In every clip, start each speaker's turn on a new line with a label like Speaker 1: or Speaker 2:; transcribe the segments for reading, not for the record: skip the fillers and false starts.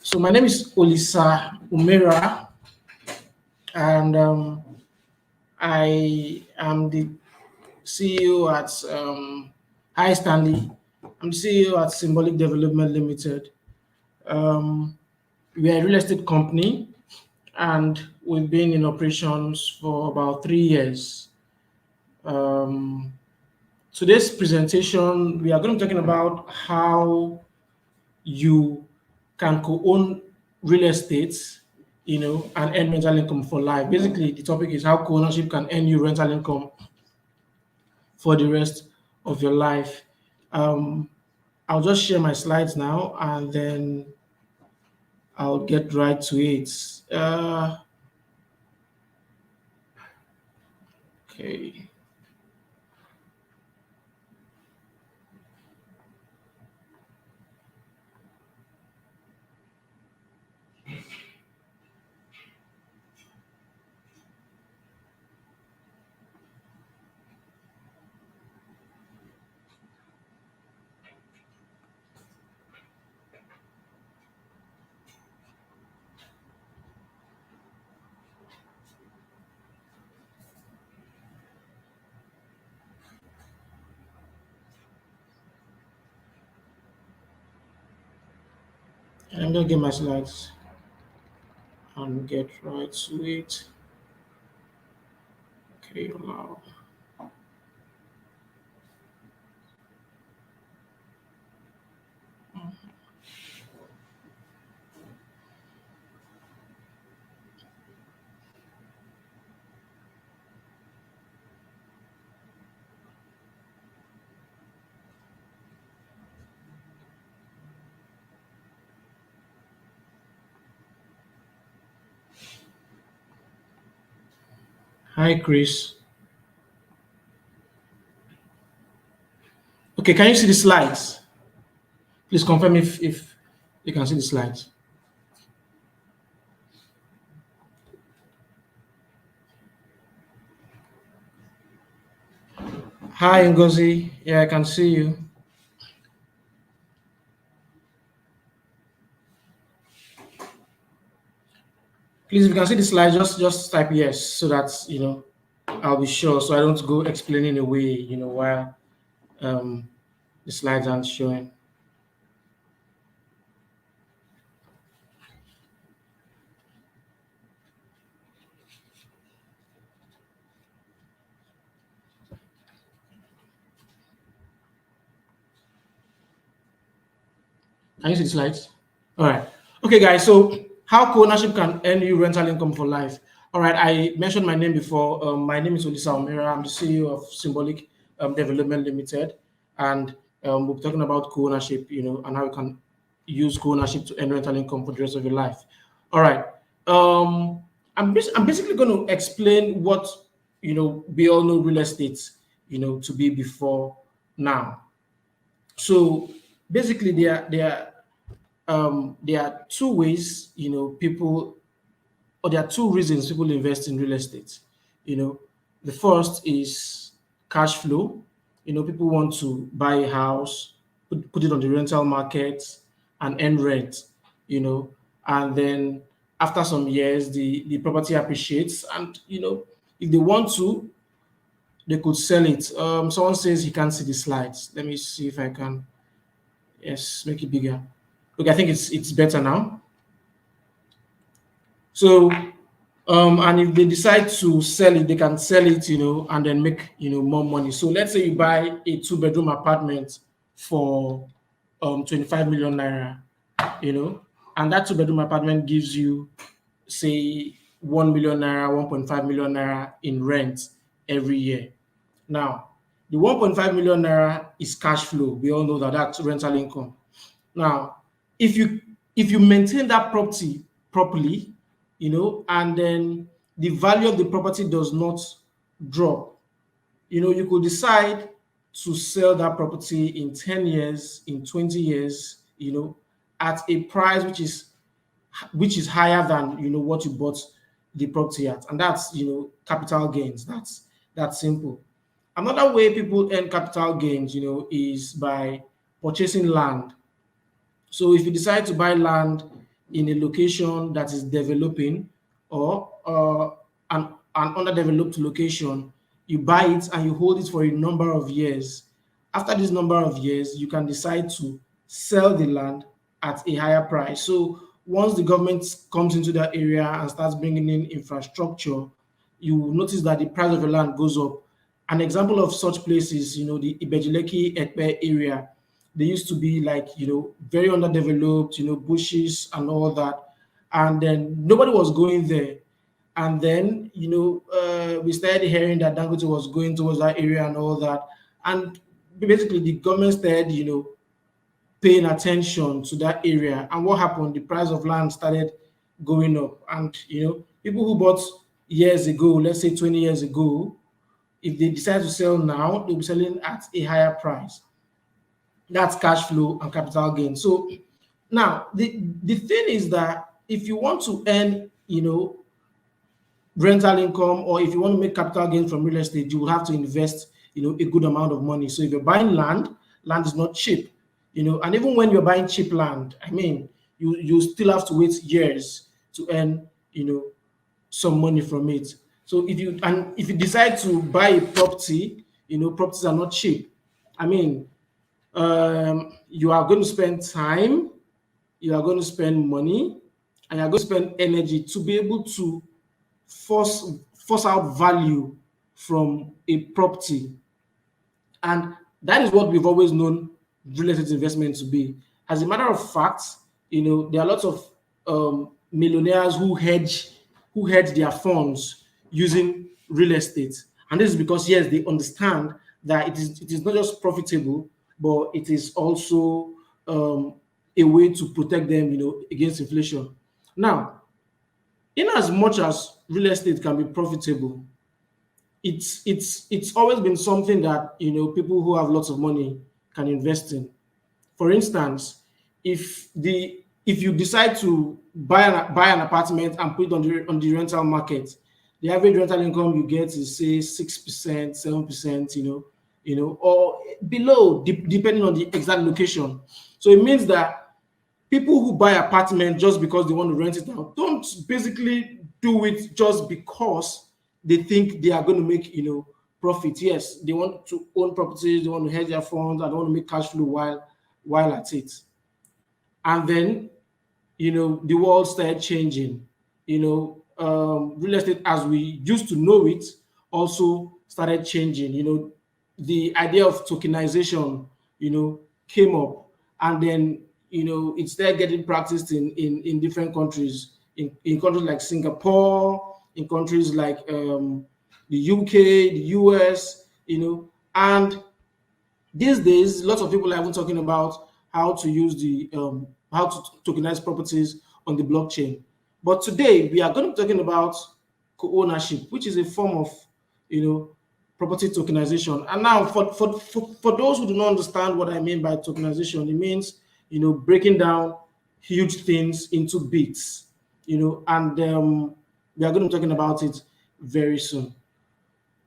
Speaker 1: So my name is Olisa Umera, and I am the CEO at Hi Stanley. I'm the CEO at Symbolic Development Limited. Um, we are a real estate company, and we've been in operations for about 3 years. Um, Today's presentation, we are going to be talking about how you can co-own real estate, and earn rental income for life. Basically, the topic is how co-ownership can earn you rental income for the rest of your life. Um, I'll just share my slides now, and then I'll get right to it. Okay. I'm gonna get my slides and get right to it. Okay, allow. Hi, Chris. Okay, can you see the slides? Please confirm if you can see the slides. Hi, Ngozi. Yeah, I can see you. Please, if you can see the slide, just type yes so that I'll be sure, so I don't go explaining away, while um, the slides aren't showing. Can you see the slides? All right. Okay, guys. So how co-ownership can earn you rental income for life? All right. I mentioned my name before. My name is Olisa Omira. I'm the CEO of Symbolic Development Limited, and we're talking about co-ownership, and how you can use co-ownership to earn rental income for the rest of your life. All right. I'm basically going to explain what we all know real estate to be before now. So basically, there are two ways, people, or there are two reasons people invest in real estate. You know, the first is cash flow. People want to buy a house, put it on the rental market, and earn rent. You know, and then after some years, the property appreciates, and if they want to, they could sell it. Someone says he can't see the slides. Let me see if I can. Yes, make it bigger. Okay, I think it's better now. So, and if they decide to sell it, they can sell it, and then make more money. So let's say you buy a two-bedroom apartment for 25 million naira, and that two-bedroom apartment gives you, say, 1 million naira, 1.5 million naira in rent every year. Now, the 1.5 million naira is cash flow. We all know that that's rental income. Now, if you maintain that property properly, and then the value of the property does not drop, you could decide to sell that property in 10 years, in 20 years, at a price which is higher than what you bought the property at. And that's capital gains. That's simple. Another way people earn capital gains, is by purchasing land. So if you decide to buy land in a location that is developing, or an underdeveloped location, you buy it and you hold it for a number of years. After this number of years, you can decide to sell the land at a higher price. So once the government comes into that area and starts bringing in infrastructure, you will notice that the price of the land goes up. An example of such places, the Ibejileki Ekpe area, they used to be like, very underdeveloped, bushes and all that. And then nobody was going there. And then, we started hearing that Dangote was going towards that area and all that. And basically, the government started, paying attention to that area. And what happened? The price of land started going up. And, people who bought years ago, let's say 20 years ago, if they decide to sell now, they'll be selling at a higher price. That's cash flow and capital gain. So now the thing is that if you want to earn, rental income, or if you want to make capital gains from real estate, you will have to invest, a good amount of money. So if you're buying land is not cheap, and even when you're buying cheap land, I mean, you still have to wait years to earn, some money from it. So if you decide to buy a property, properties are not cheap. I mean, you are going to spend time, you are going to spend money, and you're going to spend energy to be able to force out value from a property. And that is what we've always known real estate investment to be. As a matter of fact, there are lots of millionaires who hedge their funds using real estate. And this is because, yes, they understand that it is not just profitable, but it is also a way to protect them, against inflation. Now, in as much as real estate can be profitable, it's always been something that people who have lots of money can invest in. For instance, if you decide to buy an apartment and put it on the rental market, the average rental income you get is say 6%, 7%, or below, depending on the exact location. So it means that people who buy apartment just because they want to rent it out don't basically do it just because they think they are going to make profit. Yes, they want to own properties, they want to hedge their funds, and they want to make cash flow while at it. And then the world started changing. Real estate as we used to know it also started changing. The idea of tokenization came up, and then it started getting practiced in different countries, in countries like Singapore, in countries like the UK, the US, and these days lots of people are even talking about how to use how to tokenize properties on the blockchain. But today we are going to be talking about co-ownership, which is a form of property tokenization. And now for those who do not understand what I mean by tokenization, it means breaking down huge things into bits, and we are going to be talking about it very soon.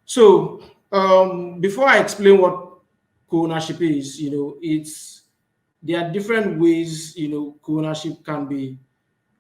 Speaker 1: So before I explain what co-ownership is, there are different ways co-ownership can be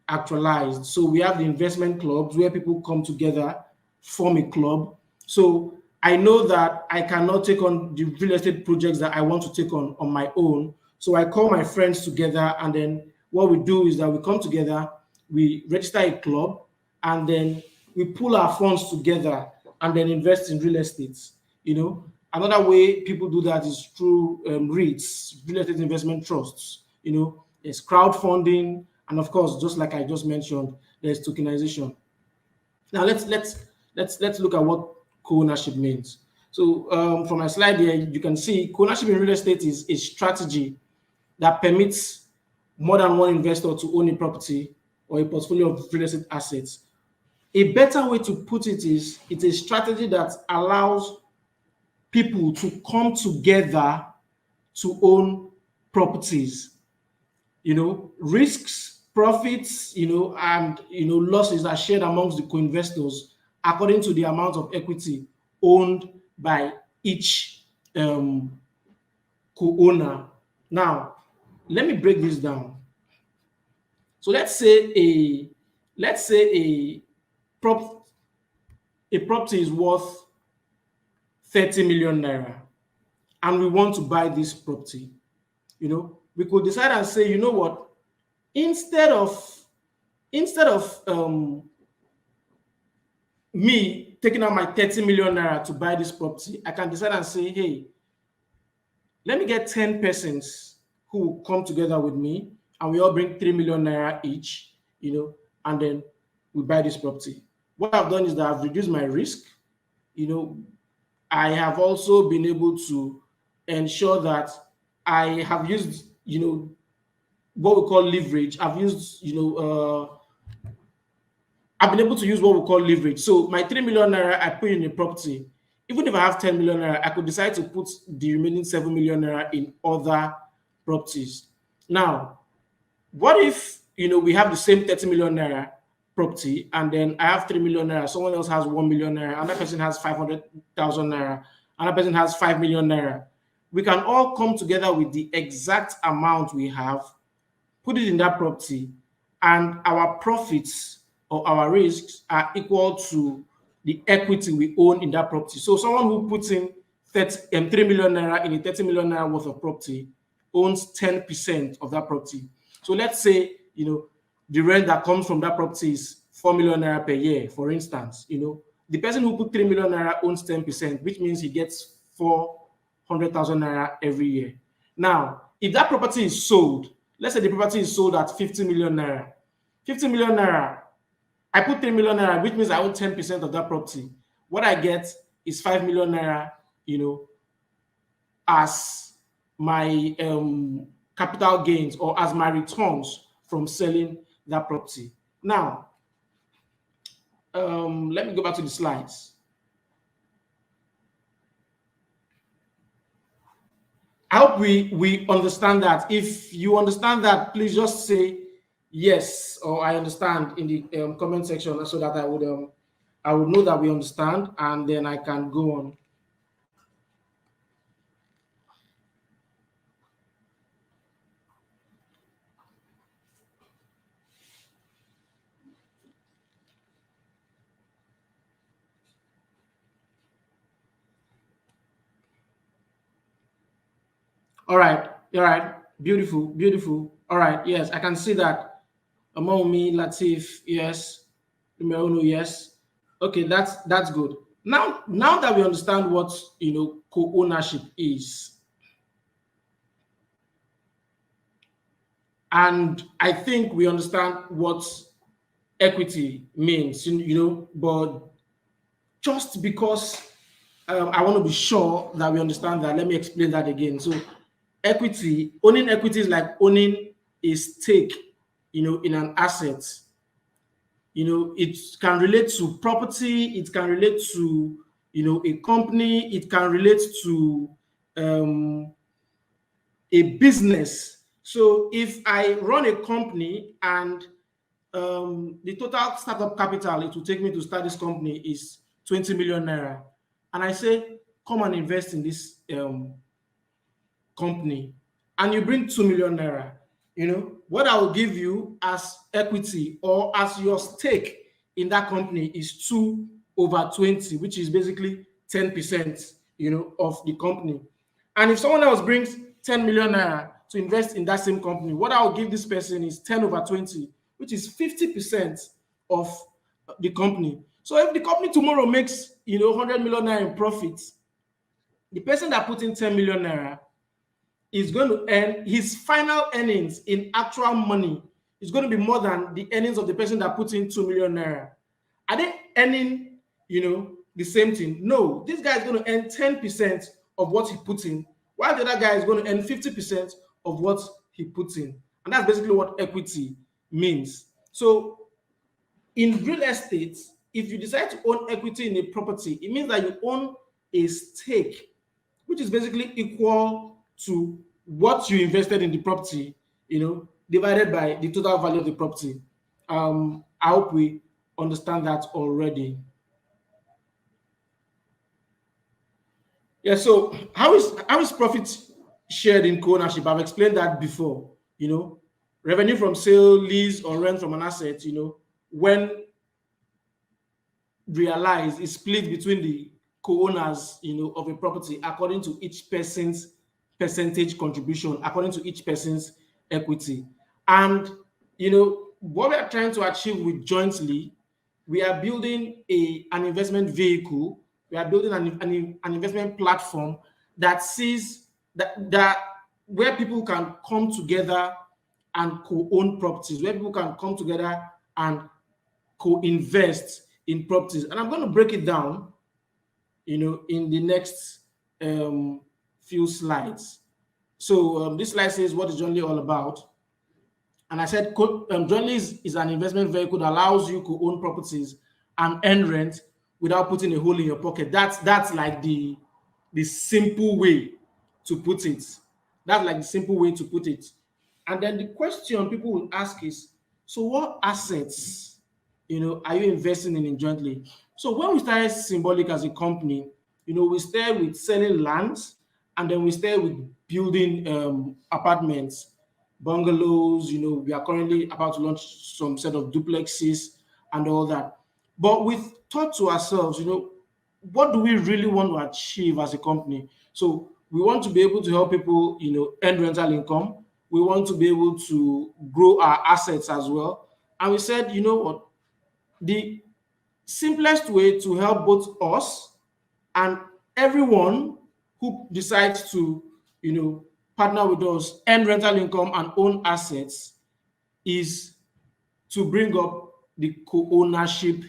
Speaker 1: actualized. So we have the investment clubs where people come together, form a club. So I know that I cannot take on the real estate projects that I want to take on my own. So I call my friends together, and then what we do is that we come together, we register a club, and then we pool our funds together and then invest in real estate. Another way people do that is through REITs, real estate investment trusts. There's crowdfunding, and of course, just like I just mentioned, there's tokenization. Now let's look at what co-ownership means. So from my slide here, you can see co-ownership in real estate is a strategy that permits more than one investor to own a property or a portfolio of real estate assets. A better way to put it is it's a strategy that allows people to come together to own properties. Risks, profits, and losses are shared amongst the co-investors according to the amount of equity owned by each co-owner. Now, let me break this down. So let's say prop a property is worth 30 million naira, and we want to buy this property. We could decide and say, you know what, instead of instead of me taking out my 30 million naira to buy this property, I can decide and say, hey, let me get 10 persons who will come together with me, and we all bring 3 million naira each, and then we buy this property. What I've done is that I've reduced my risk. I have also been able to ensure that I have used, what we call leverage. I've been able to use what we call leverage. So my 3 million naira I put in a property. Even if I have 10 million naira, I could decide to put the remaining 7 million naira in other properties. Now, what if we have the same 30 million naira property, and then I have 3 million naira, someone else has 1 million naira, another person has 500,000 naira, another person has 5 million naira. We can all come together with the exact amount we have, put it in that property, and our profits or our risks are equal to the equity we own in that property. So someone who puts in 3 million naira in a 30 million naira worth of property owns 10% of that property. So let's say, the rent that comes from that property is 4 million naira per year, for instance. The person who put 3 million naira owns 10%, which means he gets 400,000 naira every year. Now, if that property is sold, let's say the property is sold at 50 million naira. 50 million naira, I put 3 million naira, which means I own 10% of that property. What I get is 5 million naira, as my capital gains, or as my returns from selling that property. Now, let me go back to the slides. I hope we understand that. If you understand that, please just say yes or I understand in the comment section, so that I would know that we understand, and then I can go on. All right, beautiful, beautiful. All right, yes, I can see that. Amomi, Latif, yes. Numerono, yes. Okay, that's good. Now that we understand what co-ownership is, and I think we understand what equity means, but just because I want to be sure that we understand that, let me explain that again. So owning equity is like owning a stake, in an asset. It can relate to property, it can relate to, a company, it can relate to a business. So if I run a company and the total startup capital it will take me to start this company is 20 million naira, and I say, come and invest in this company, and you bring 2 million naira, what I will give you as equity or as your stake in that company is 2/20, which is basically 10%, of the company. And if someone else brings 10 million naira to invest in that same company, what I will give this person is 10/20, which is 50% of the company. So if the company tomorrow makes 100 million naira in profits, the person that put in 10 million naira is going to earn his final earnings in actual money is going to be more than the earnings of the person that put in 2 million naira. Are they earning, the same thing? No, this guy is going to earn 10% of what he put in, while the other guy is going to earn 50% of what he put in. And that's basically what equity means. So in real estate, if you decide to own equity in a property, it means that you own a stake, which is basically equal to what you invested in the property, divided by the total value of the property. I hope we understand that already. Yeah, so how is profit shared in co-ownership? I've explained that before, revenue from sale, lease, or rent from an asset, when realized, is split between the co-owners, of a property according to each person's percentage contribution, according to each person's equity. And what we are trying to achieve with jointly, we are building an investment vehicle. We are building an investment platform that sees that where people can come together and co-own properties, where people can come together and co-invest in properties. And I'm going to break it down, in the next few slides. So this slide says, what is Jointly all about? And I said, Jointly is an investment vehicle that allows you to own properties and earn rent without putting a hole in your pocket. That's like the simple way to put it. That's like the simple way to put it. And then the question people will ask is, so what assets, are you investing in jointly? So when we started Symbolic as a company, we started with selling lands, and then we started with building apartments, bungalows. We are currently about to launch some set of duplexes and all that. But we thought to ourselves, what do we really want to achieve as a company? So we want to be able to help people, earn rental income. We want to be able to grow our assets as well. And we said, you know what? The simplest way to help both us and everyone who decides to, partner with us, earn rental income and own assets is to bring up the co-ownership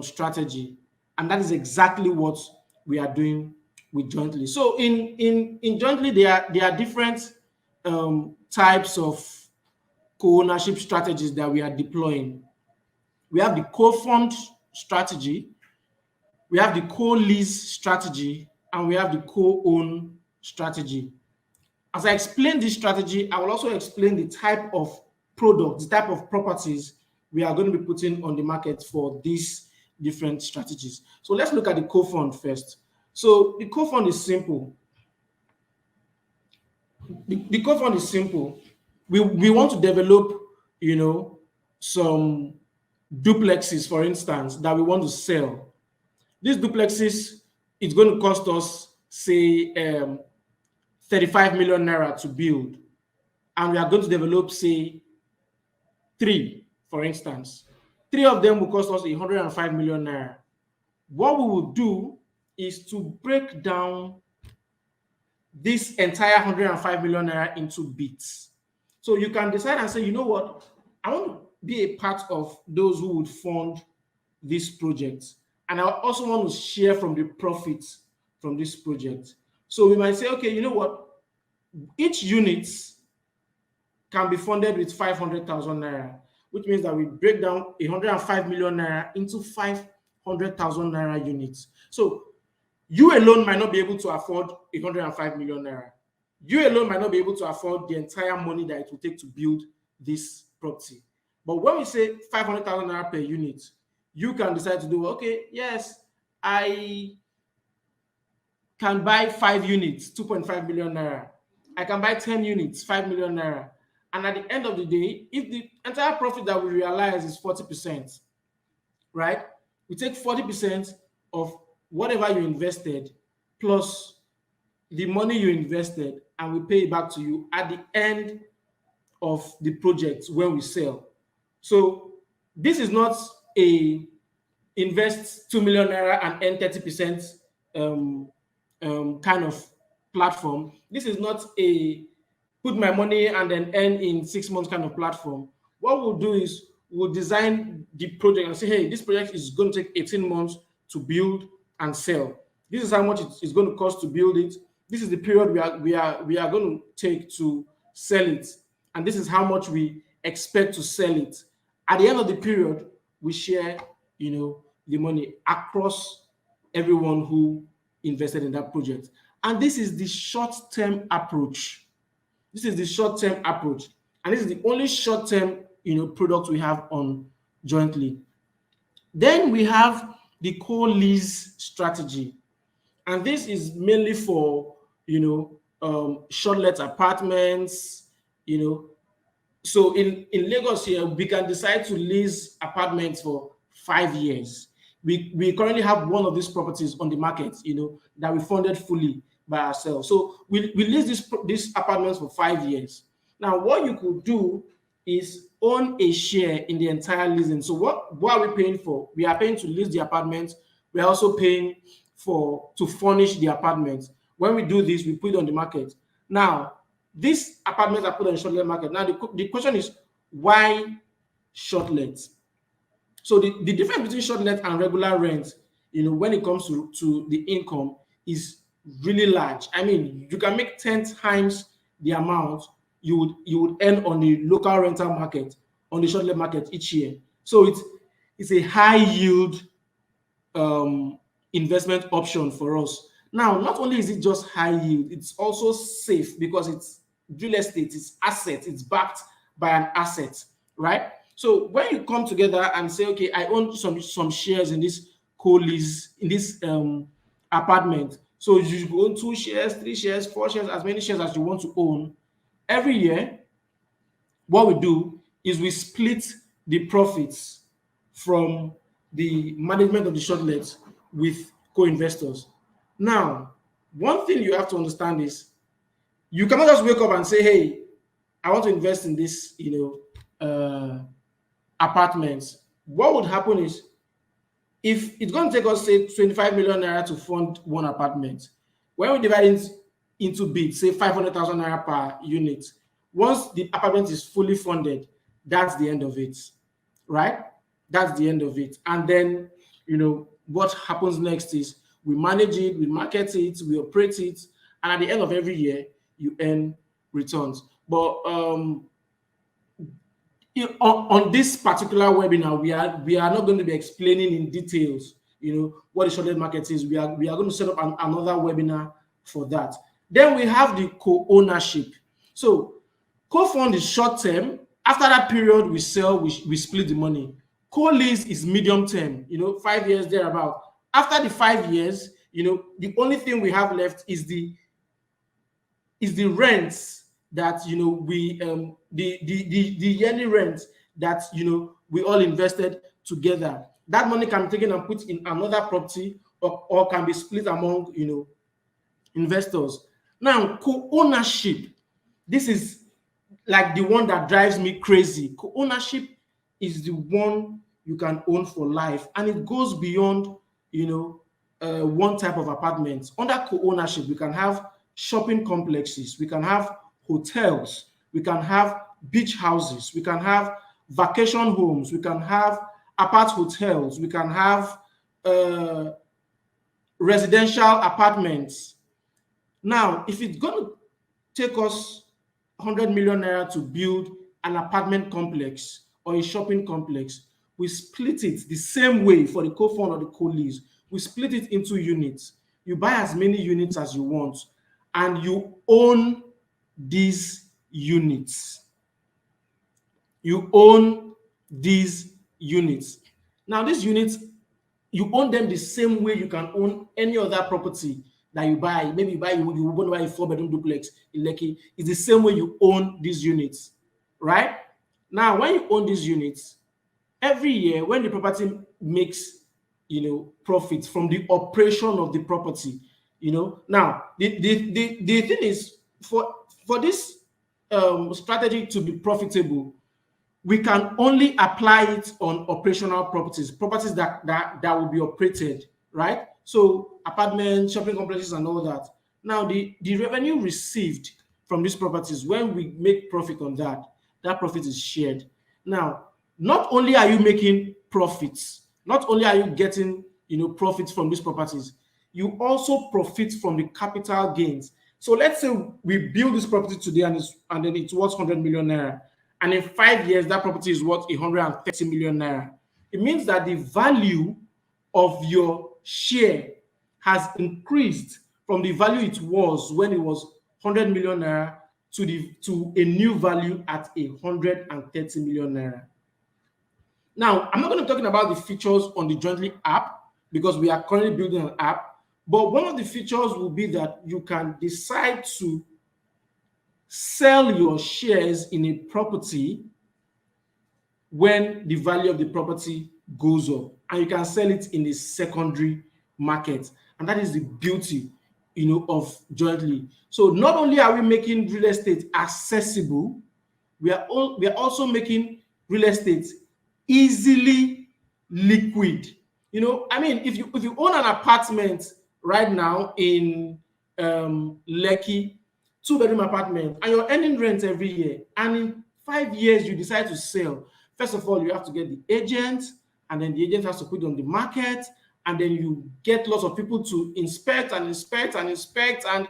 Speaker 1: strategy. And that is exactly what we are doing with Jointly. So in Jointly, there are different types of co-ownership strategies that we are deploying. We have the co-fund strategy, we have the co-lease strategy, and we have the co-own strategy. As I explain this strategy, I will also explain the type of products, the type of properties we are going to be putting on the market for these different strategies. So let's look at the co-fund first. So the co-fund is simple. The co-fund is simple. We want to develop, some duplexes, for instance, that we want to sell. These duplexes, it's going to cost us, say, 35 million naira to build. And we are going to develop, say, 3, for instance. 3 of them will cost us 105 million naira. What we will do is to break down this entire 105 million naira into bits. So you can decide and say, you know what, I want to be a part of those who would fund this project. And I also want to share from the profits from this project. So we might say, okay, you know what, each unit can be funded with 500,000 naira, which means that we break down 105 million naira into 500,000 naira units. So you alone might not be able to afford 105 million naira. You alone might not be able to afford the entire money that it will take to build this property. But when we say 500,000 naira per unit, you can decide to do, okay, yes, I can buy 5 units, 2.5 million naira. I can buy 10 units, 5 million naira. And at the end of the day, if the entire profit that we realize is 40%, right? We take 40% of whatever you invested plus the money you invested, and we pay it back to you at the end of the project when we sell. So this is not a invest 2 million naira and earn 30% kind of platform. This is not a put my money and then earn in 6 months kind of platform. What we'll do is we'll design the project and say, hey, this project is going to take 18 months to build and sell. This is how much it's going to cost to build it. This is the period we are going to take to sell it, and this is how much we expect to sell it. At the end of the period, we share, the money across everyone who invested in that project. And this is the short-term approach. This is the short-term approach, and this is the only short-term, product we have on Jointly. Then we have the co-lease strategy, and this is mainly for short-let apartments, So in Lagos here, we can decide to lease apartments for 5 years. We currently have one of these properties on the market, that we funded fully by ourselves. So we lease these apartments for 5 years. Now, what you could do is own a share in the entire leasing. So what are we paying for? We are paying to lease the apartment. We are also paying to furnish the apartment. When we do this, we put it on the market. Now, these apartments are put on the short let market. Now, the question is, why short let? So the difference between short let and regular rent, when it comes to the income, is really large. I mean, you can make 10 times the amount you would earn on the local rental market, on the short let market each year. So it's a high yield investment option for us. Now, not only is it just high yield, it's also safe because it's real estate, it's asset, it's backed by an asset, right? So when you come together and say, okay, I own some shares in this co-lease, in this apartment. So you own 2 shares, 3 shares, 4 shares, as many shares as you want to own. Every year, what we do is we split the profits from the management of the shortlet with co-investors. Now, one thing you have to understand is you cannot just wake up and say, hey, I want to invest in this, apartments. What would happen is, if it's going to take us, say, 25 million naira to fund one apartment, when we divide it into bits, say 500,000 naira per unit, once the apartment is fully funded, that's the end of it, right? That's the end of it. And then, what happens next is we manage it, we market it, we operate it, and at the end of every year, you earn returns. But on this particular webinar, we are not going to be explaining in details, what the short market is. We are going to set up another webinar for that. Then we have the co-ownership. So co-fund is short term. After that period, we sell, we split the money. Co-lease is medium term, 5 years thereabout. After the 5 years, the only thing we have left is the rents that we the yearly rent that we all invested together. That money can be taken and put in another property, or can be split among investors. Now, co-ownership, this is like the one that drives me crazy. Co-ownership is the one you can own for life, and it goes beyond one type of apartment. Under co-ownership, we can have shopping complexes, we can have hotels, we can have beach houses, we can have vacation homes, we can have apart hotels, we can have residential apartments. Now, if it's going to take us 100 million naira to build an apartment complex or a shopping complex, we split it the same way for the co-fund or the co-lease. We split it into units. You buy as many units as you want, and you own these units. You own these units. Now, these units, you own them the same way you can own any other property that you buy. Maybe you want to buy a 4-bedroom duplex in Lekki. It's the same way you own these units, right? Now, when you own these units, every year when the property makes profits from the operation of the property, now the thing is, for this strategy to be profitable, we can only apply it on operational properties that will be operated, right? So apartments, shopping complexes, and all that. Now, the revenue received from these properties, when we make profit on that profit is shared. Now, not only are you making profits, not only are you getting profits from these properties, you also profit from the capital gains. So let's say we build this property today and then it's worth 100 million naira. And in 5 years, that property is worth 130 million naira. It means that the value of your share has increased from the value it was when it was 100 million naira to a new value at 130 million naira. Now, I'm not going to be talking about the features on the Jointly app because we are currently building an app. But one of the features will be that you can decide to sell your shares in a property when the value of the property goes up, and you can sell it in a secondary market. And that is the beauty, of jointly. So not only are we making real estate accessible, we are also making real estate easily liquid. I mean, if you own an apartment right now in Lekki, two-bedroom apartment, and you're earning rent every year, and in 5 years you decide to sell, first of all, you have to get the agent, and then the agent has to put it on the market, and then you get lots of people to inspect and inspect and inspect, and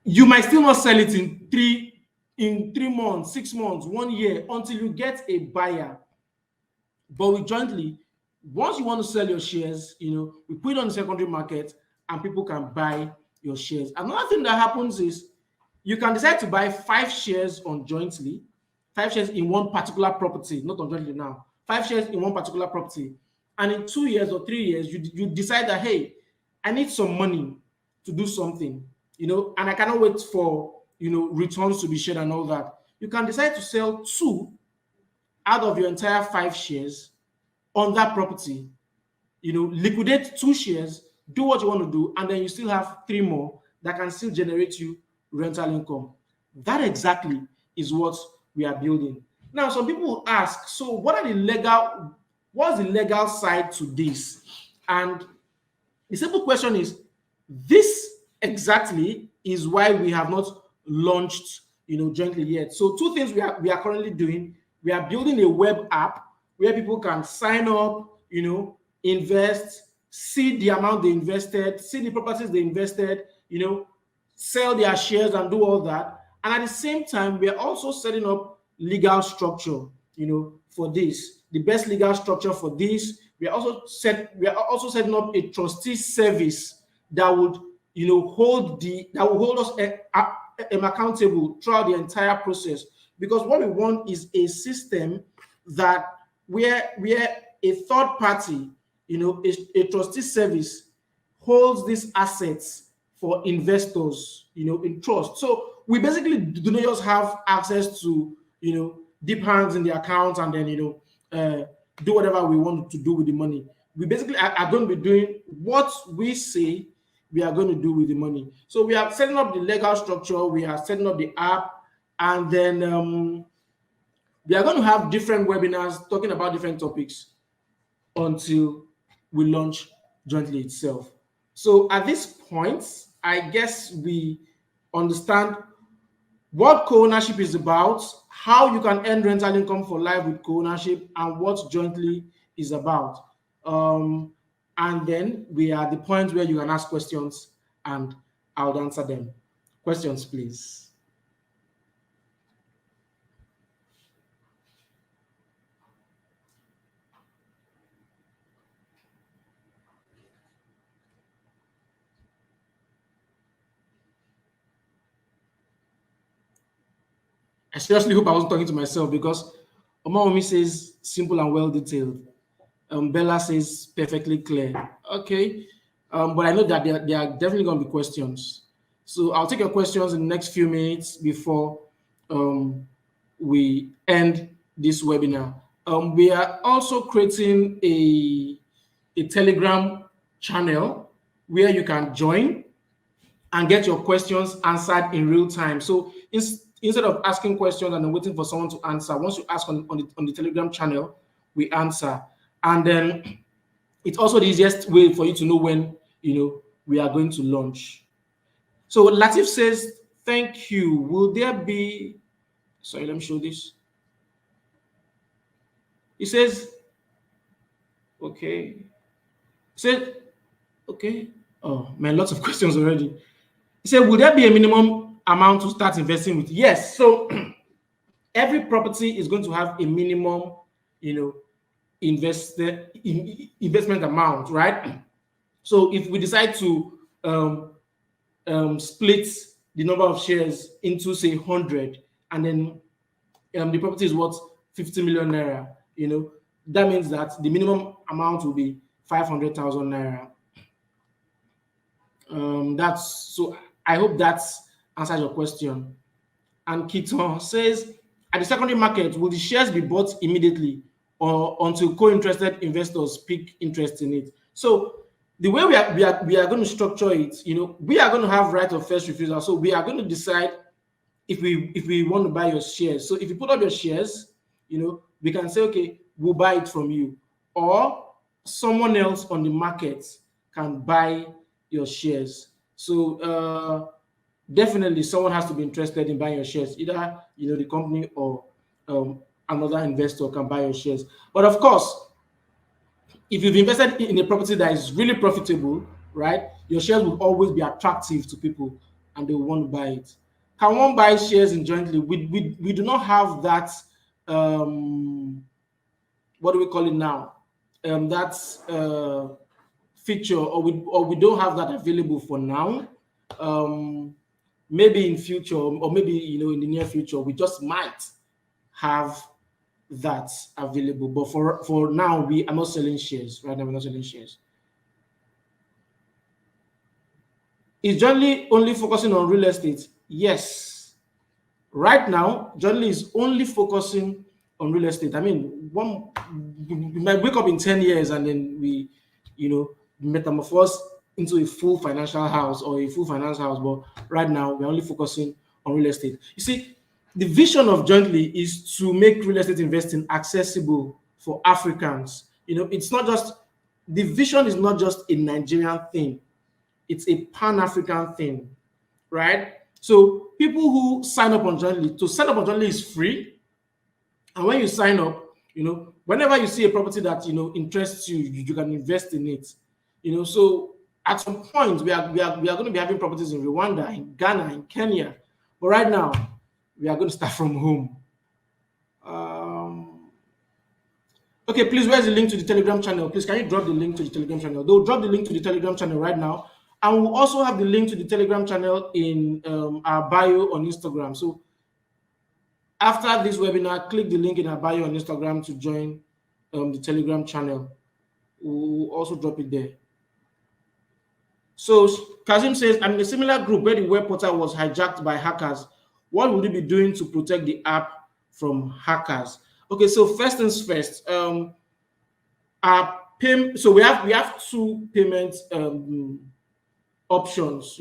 Speaker 1: you might still not sell it in 3 months, 6 months, 1 year, until you get a buyer. But we jointly, once you want to sell your shares, we put it on the secondary market and people can buy your shares. Another thing that happens is you can decide to buy 5 shares on jointly, 5 shares in one particular property, not on jointly now, 5 shares in one particular property. And in 2 years or 3 years, you decide that, hey, I need some money to do something, and I cannot wait for, returns to be shared and all that. You can decide to sell 2 out of your entire 5 shares on that property, liquidate 2 shares, do what you want to do, and then you still have 3 more that can still generate you rental income. That exactly is what we are building. Now, some people will ask, so what's the legal side to this? And the simple question is, this exactly is why we have not launched, jointly yet. So 2 things we are currently doing. We are building a web app where people can sign up, invest, see the amount they invested, see the properties they invested, sell their shares and do all that. And at the same time, we are also setting up legal structure, for this. The best legal structure for this. We are also setting up a trustee service that would, hold us accountable throughout the entire process. Because what we want is a system that where a third party, a trustee service holds these assets for investors, in trust. So we basically do not just have access to, deep hands in the account and then, do whatever we want to do with the money. We basically are going to be doing what we say we are going to do with the money. So we are setting up the legal structure, we are setting up the app, and then we are going to have different webinars talking about different topics until we launch jointly itself. So at this point, I guess we understand what co-ownership is about, how you can earn rental income for life with co-ownership, and what jointly is about. And then we are at the point where you can ask questions and I'll answer them. Questions, please. I seriously hope I wasn't talking to myself, because Omaomi says simple and well detailed. Bella says perfectly clear. Okay. But I know that there are definitely going to be questions. So I'll take your questions in the next few minutes before we end this webinar. We are also creating a Telegram channel where you can join and get your questions answered in real time. So instead of asking questions and then waiting for someone to answer, once you ask on the Telegram channel, we answer. And then it's also the easiest way for you to know when we are going to launch. So Latif says, thank you. Will there be, sorry, let me show this. He says, okay. He said, okay. Oh man, lots of questions already. He said, will there be a minimum amount to start investing with? Yes. So every property is going to have a minimum, investment amount, right? So if we decide to split the number of shares into, say, 100, and then the property is worth 50 million naira, that means that the minimum amount will be 500,000 naira. That's so. I hope that answer your question. And Kiton says, at the secondary market, will the shares be bought immediately or until co-interested investors pick interest in it? So the way we are going to structure it, we are going to have right of first refusal. So we are going to decide if we want to buy your shares. So if you put up your shares, we can say, okay, we'll buy it from you, or someone else on the market can buy your shares. So definitely someone has to be interested in buying your shares, either the company or another investor can buy your shares. But of course, if you've invested in a property that is really profitable, right, your shares will always be attractive to people and they will want to buy it. Can one buy shares in jointly? We do not have that. What do we call it now? That feature, or we don't have that available for now. Maybe in future, or maybe in the near future, we just might have that available. But for now, we are not selling shares. Right now, we're not selling shares. Is Johnny only focusing on real estate? Yes. Right now, Johnny is only focusing on real estate. I mean, we might wake up in 10 years and then we, metamorphose into a full financial house or a full finance house. But right now, we're only focusing on real estate. You see, the vision of Jointly is to make real estate investing accessible for Africans. It's not just, the vision is not just a Nigerian thing, it's a Pan-African thing, right? So people who sign up on Jointly, to sign up on Jointly is free. And when you sign up, whenever you see a property that interests you, you can invest in it. So at some point we are going to be having properties in Rwanda, in Ghana, in Kenya. But right now, we are going to start from home. Okay, please, where's the link to the Telegram channel? Please, can you drop the link to the Telegram channel? They'll drop the link to the Telegram channel right now. And we'll also have the link to the Telegram channel in our bio on Instagram. So after this webinar, click the link in our bio on Instagram to join the Telegram channel. We'll also drop it there. So Kazim says, I'm in a similar group where the web portal was hijacked by hackers. What would you be doing to protect the app from hackers? Okay, so first things first. So we have two payment options,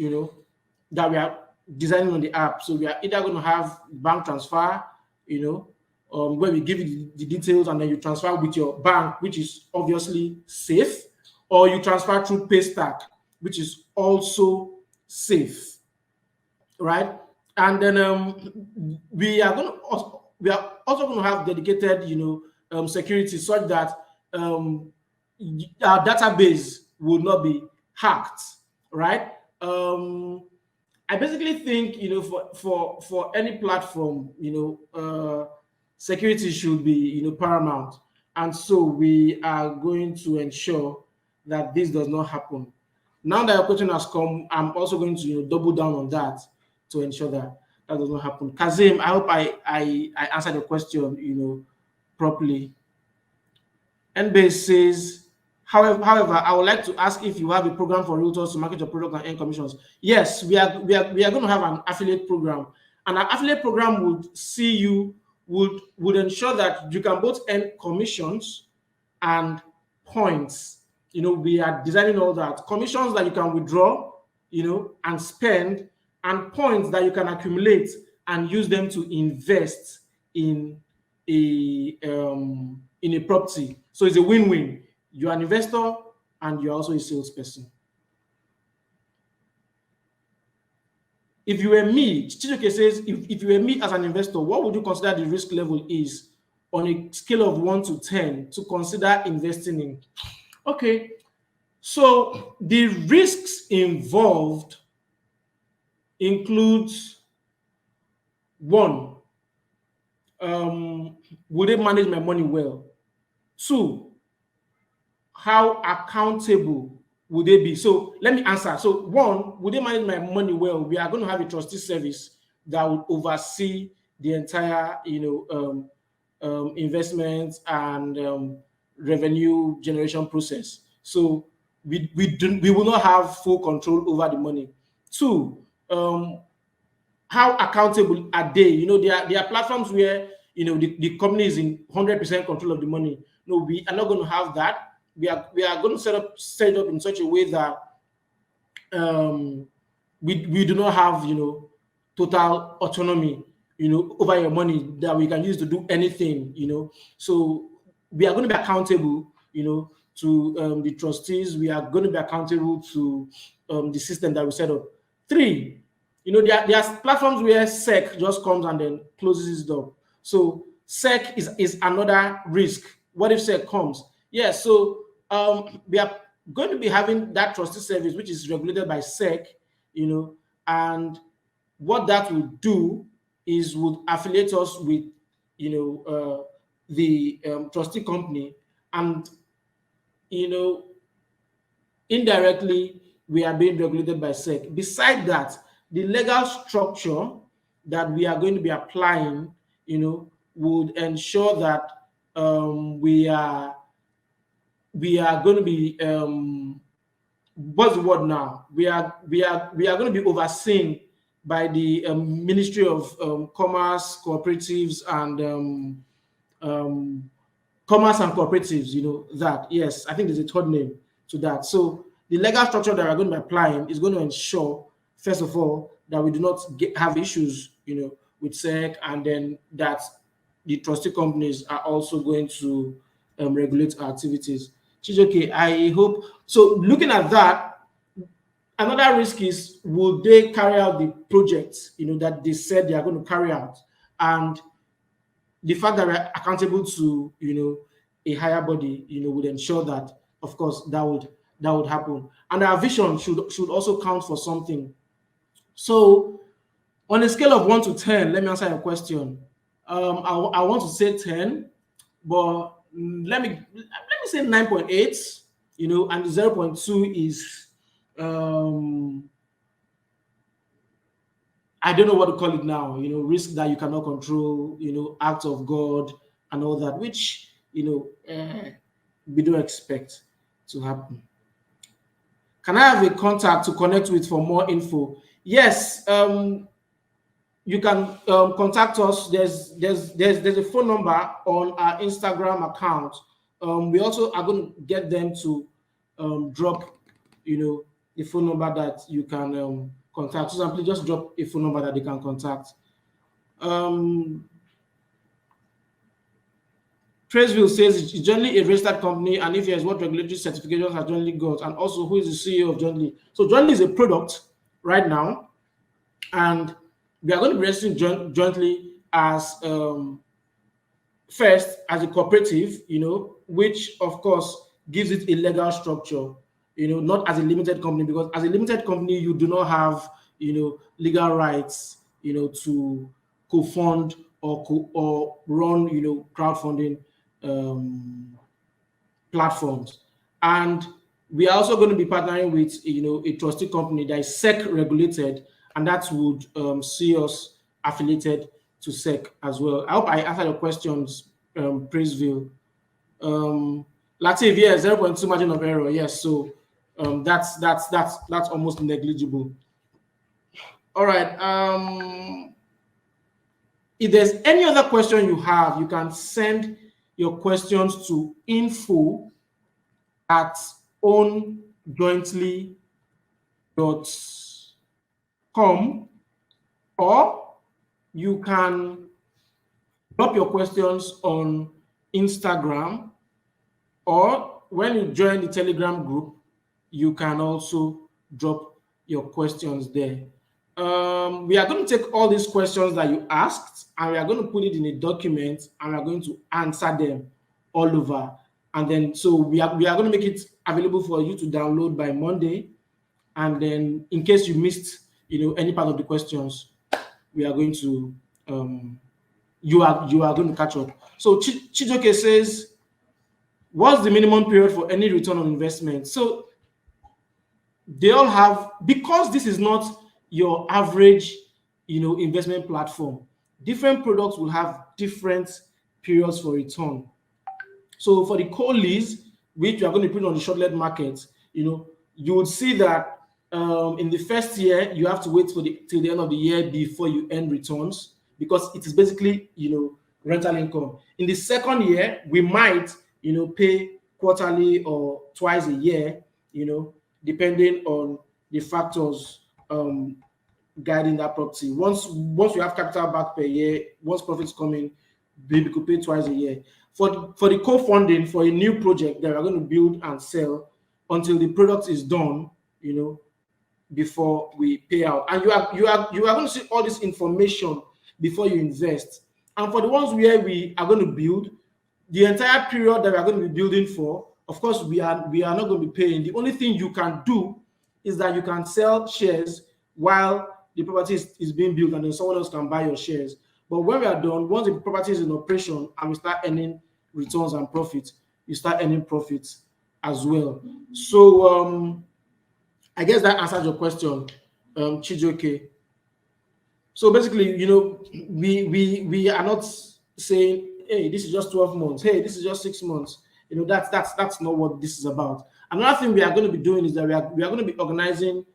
Speaker 1: that we are designing on the app. So we are either going to have bank transfer, where we give you the details and then you transfer with your bank, which is obviously safe, or you transfer through Paystack, which is also safe, right? And then we are also going to have dedicated, security such that our database will not be hacked, right? I basically think, for any platform, security should be, paramount. And so we are going to ensure that this does not happen. Now that your question has come, I'm also going to double down on that to ensure that that does not happen. Kazim, I hope I answered your question, properly. NBase says, however, I would like to ask if you have a program for realtors to market your product and earn commissions. Yes, we are going to have an affiliate program, and our affiliate program would ensure that you can both earn commissions and points. We are designing all that. Commissions that you can withdraw, and spend, and points that you can accumulate and use them to invest in a property. So it's a win-win. You're an investor and you're also a salesperson. If you were me, Chichoke says, if you were me as an investor, what would you consider the risk level is on a scale of 1 to 10 to consider investing in? Okay, so the risks involved includes, one, will they manage my money well? Two, how accountable would they be? So let me answer. So one, would they manage my money well? We are going to have a trustee service that will oversee the entire, investment and revenue generation process. So we will not have full control over the money. Two, how accountable are they? There are platforms where the company is in 100% control of the money. No, we are not going to have that. We are going to set it up in such a way that um, we do not have total autonomy over your money that we can use to do anything. So we are going to be accountable to the trustees. We are going to be accountable to the system that we set up. Three, there are platforms where SEC just comes and then closes its door. So SEC is another risk. What if SEC comes? Yes. So we are going to be having that trustee service, which is regulated by SEC, and what that will do is would affiliate us with, the trustee company, and indirectly we are being regulated by SEC. Beside that, the legal structure that we are going to be applying, would ensure that we are going to be what's the word now? We are going to be overseen by the Ministry of Commerce, Cooperatives, and Commerce and Cooperatives. That, yes, I think there's a third name to that. So the legal structure that we're going to be applying is going to ensure, first of all, that we do not have issues, with SEC, and then that the trustee companies are also going to regulate our activities. Chijoke, I hope so. Looking at that, another risk is, will they carry out the projects that they said they are going to carry out, and the fact that we're accountable to a higher body would ensure that, of course, that would happen, and our vision should also count for something. So on a scale of 1 to 10, let me answer your question. I want to say 10, but let me say 9.8, and 0.2 is I don't know what to call it now, risk that you cannot control, act of God and all that, which we don't expect to happen. Can I have a contact to connect with for more info? Yes, you can contact us. There's a phone number on our Instagram account. We also are going to get them to drop, the phone number that you can contact. So simply just drop a phone number that they can contact. Traceville says it's generally a registered company, and if yes, what regulatory certifications has Jointly got, and also who is the CEO of Jointly? So Jointly is a product right now, and we are going to be registering Jointly as first as a cooperative, which of course gives it a legal structure, not as a limited company, because as a limited company you do not have legal rights to co-fund or run crowdfunding platforms. And we are also going to be partnering with a trustee company that is SEC regulated, and that would see us affiliated to SEC as well. I hope I answered your questions, Praiseville. Latif, yes, 0.2 margin of error, yes. So that's almost negligible. All right. If there's any other question you have, you can send your questions to info@ownjointly.com, or you can drop your questions on Instagram, or when you join the Telegram group, you can also drop your questions there. We are going to take all these questions that you asked, and we are going to put it in a document, and we are going to answer them all over. And then, so we are going to make it available for you to download by Monday. And then, in case you missed, any part of the questions, we are going to, you are going to catch up. So Chijoke says, what's the minimum period for any return on investment? So they all have, because this is not your average, investment platform, different products will have different periods for return. So for the coal lease, which we are going to put on the short-let market, you would see that In the first year, you have to wait for till the end of the year before you earn returns, because it is basically, rental income. In the second year, we might, pay quarterly or twice a year, depending on the factors guiding that property. Once you have capital back per year, once profits come in, we could pay twice a year. For the co-funding for a new project that we're going to build and sell, until the product is done, before we pay out. And you are going to see all this information before you invest. And for the ones where we are going to build, the entire period that we are going to be building for, of course, we are not going to be paying. The only thing you can do is that you can sell shares while the property is being built, and then someone else can buy your shares. But when we are done, once the property is in operation and we start earning returns and profits, you start earning profits as well. So I guess that answers your question, Chijoke. So basically, we are not saying, hey, this is just 12 months. Hey, this is just 6 months. That's not what this is about. Another thing we are going to be doing is that we are going to be organizing,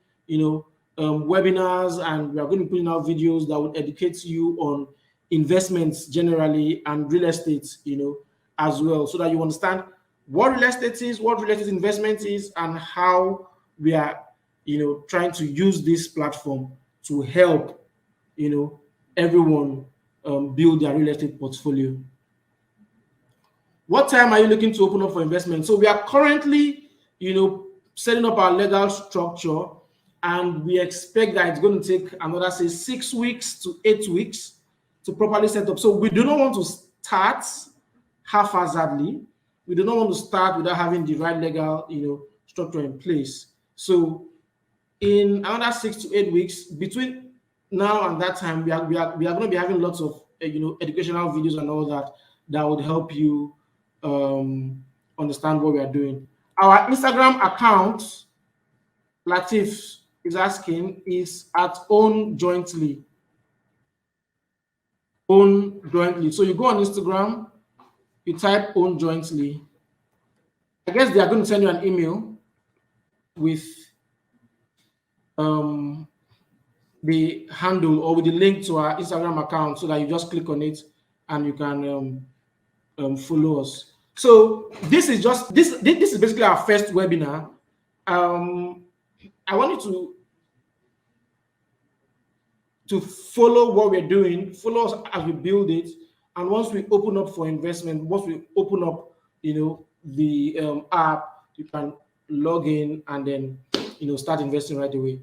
Speaker 1: webinars, and we are going to be putting out videos that would educate you on investments generally and real estate, as well, so that you understand what real estate is, what real estate investment is, and how we are, trying to use this platform to help, everyone build their real estate portfolio. What time are you looking to open up for investment? So we are currently, setting up our legal structure, and we expect that it's going to take another, say, 6 weeks to 8 weeks to properly set up. So we do not want to start haphazardly. We do not want to start without having the right legal, structure in place. So in another 6 to 8 weeks, between now and that time, we are going to be having lots of, educational videos and all that would help you understand what we are doing. Our Instagram account, Latif is asking, is at Own Jointly. Own Jointly. So you go on Instagram, you type Own Jointly. I guess they are going to send you an email with the handle or with the link to our Instagram account, so that you just click on it and you can follow us. So this is basically our first webinar. I want you to follow what we're doing, follow us as we build it, and once we open up for investment, once we open up, the app, you can log in and then, start investing right away.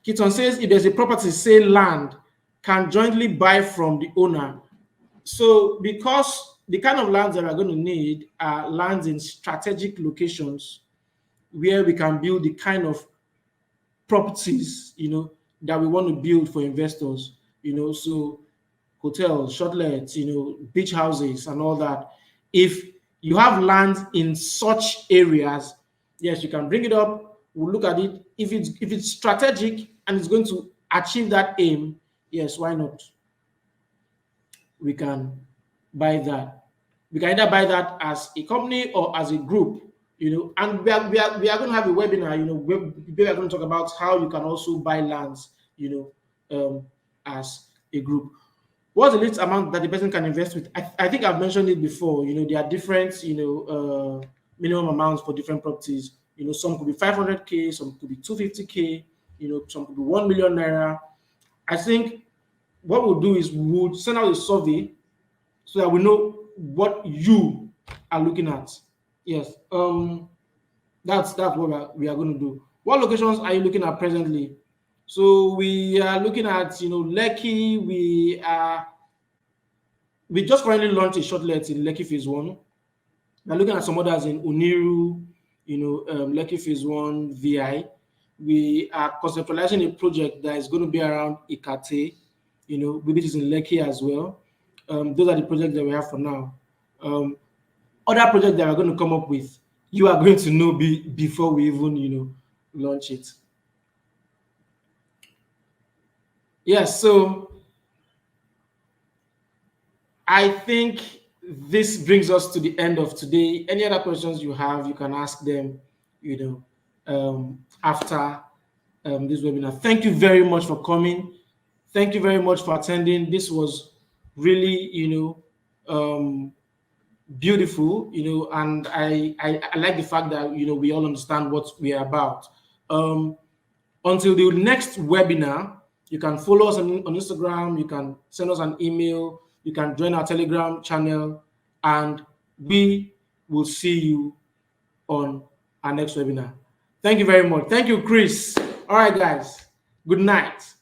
Speaker 1: Keaton says, if there's a property, say land, can jointly buy from the owner. So because the kind of lands that we're going to need are lands in strategic locations where we can build the kind of properties, that we want to build for investors, so hotels, shortlets, beach houses and all that. If you have land in such areas, yes, you can bring it up. We'll look at it. If it's strategic and it's going to achieve that aim, yes, why not? We can buy that. We can either buy that as a company or as a group, and we are going to have a webinar, where we are going to talk about how you can also buy lands, as a group. What's the least amount that the person can invest with? I think I've mentioned it before. There are different, minimum amounts for different properties. Some could be 500K, some could be 250K, some could be 1 million naira. I think what we'll do is we'll send out a survey so that we know what you are looking at. Yes, that's what we are going to do. What locations are you looking at presently? So we are looking at, Lekki. We just currently launched a shortlet in Lekki Phase 1. We're looking at some others in Oniru, Lekki Phase 1, VI. We are conceptualizing a project that is going to be around Ikate, which is in Lekki as well. Those are the projects that we have for now. Other projects that we're going to come up with, you are going to know before we even, launch it. Yes, so I think this brings us to the end of today. Any other questions you have, you can ask them, after this webinar. Thank you very much for coming. Thank you very much for attending. This was really, beautiful, and I like the fact that, we all understand what we are about. Until the next webinar, you can follow us on Instagram, you can send us an email, you can join our Telegram channel, and we will see you on our next webinar. Thank you very much. Thank you, Chris. All right, guys. Good night.